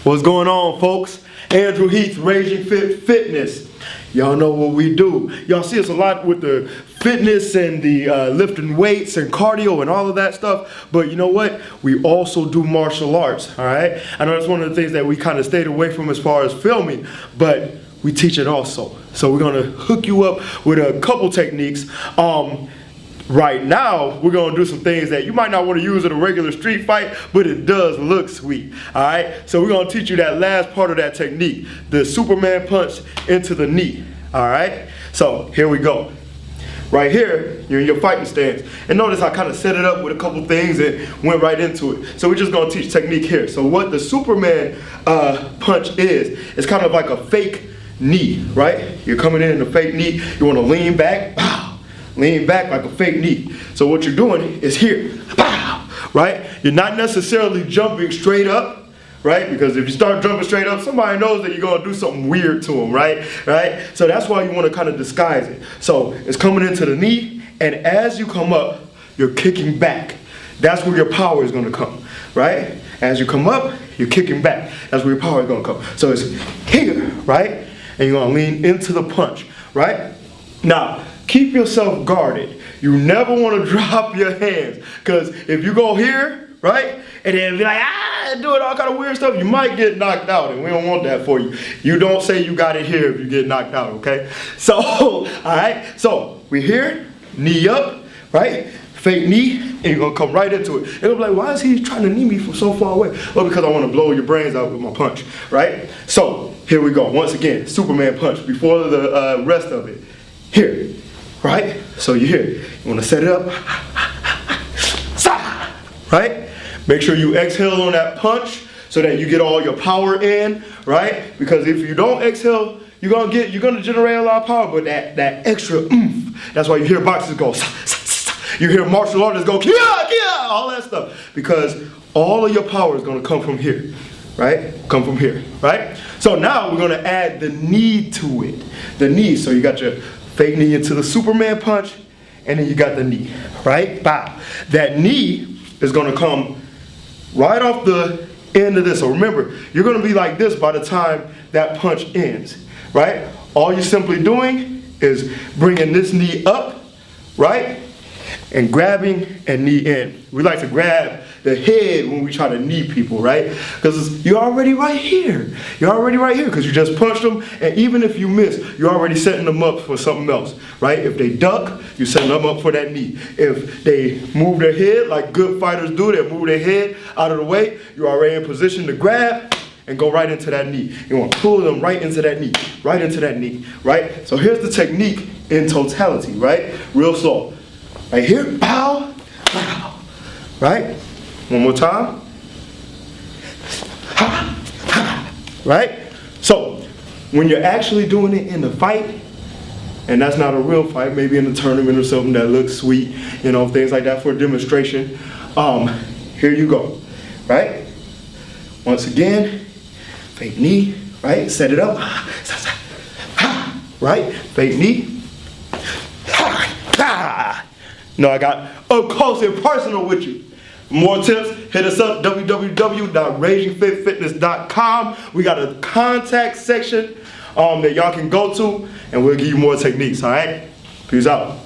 What's going on, folks? Andrew Heath, Raging Fit Fitness. Y'all know what we do. Y'all see us a lot with the fitness and the lifting weights and cardio and all of that stuff. But you know what? We also do martial arts, all right? I know that's one of the things that we kind of stayed away from as far as filming, but we teach it also. So we're gonna hook you up with a couple techniques. Right now, we're gonna do some things that you might not want to use in a regular street fight, but it does look sweet, all right? So we're gonna teach you that last part of that technique, the Superman punch into the knee, all right? So here we go. Right here, you're in your fighting stance. And notice I kind of set it up with a couple things and went right into it. So we're just gonna teach technique here. So what the Superman punch is, it's kind of like a fake knee, right? You're coming in a fake knee, you wanna lean back, pow. Lean back like a fake knee. So what you're doing is here, pow, right? You're not necessarily jumping straight up, right? Because if you start jumping straight up, somebody knows that you're gonna do something weird to them, right? So that's why you wanna kind of disguise it. So it's coming into the knee, and as you come up, you're kicking back. That's where your power is gonna come, right? As you come up, you're kicking back. That's where your power is gonna come. So it's here, right? And you're gonna lean into the punch, right? Now, keep yourself guarded. You never want to drop your hands, because if you go here, right, and then be like, doing all kind of weird stuff, you might get knocked out, and we don't want that for you. You don't say you got it here if you get knocked out, okay? So, all right, so we're here, knee up, right? Fake knee, and you're gonna come right into it. You're gonna be like, why is he trying to knee me from so far away? Well, because I want to blow your brains out with my punch, right? So, here we go. Once again, Superman punch before the rest of it. Here. Right? So you're here. You want to set it up. Right? Make sure you exhale on that punch so that you get all your power in, right? Because if you don't exhale, you're gonna generate a lot of power, but that extra oomph. That's why you hear boxers go, you hear martial artists go, all that stuff. Because all of your power is gonna come from here. Right? Come from here, right? So now we're gonna add the knee to it. The knee, so you got your fake knee into the Superman punch, and then you got the knee, right? Bow. That knee is gonna come right off the end of this. So remember, you're gonna be like this by the time that punch ends, right? All you're simply doing is bringing this knee up, right? And grabbing and knee in. We like to grab the head when we try to knee people, right? Because you're already right here. You're already right here because you just punched them, and even if you miss, you're already setting them up for something else, right? If they duck, you're setting them up for that knee. If they move their head like good fighters do, they move their head out of the way, you're already in position to grab and go right into that knee. You want to pull them right into that knee, right into that knee, right? So here's the technique in totality, right? Real slow. Right here, bow, bow, right? One more time. Right? So, when you're actually doing it in the fight, and that's not a real fight, maybe in a tournament or something that looks sweet, you know, things like that for a demonstration, here you go, right? Once again, fake knee, right? Set it up, right? Fake knee. No, I got up close and personal with you. For more tips, hit us up, www.ragingfitfitness.com. We got a contact section that y'all can go to, and we'll give you more techniques, all right? Peace out.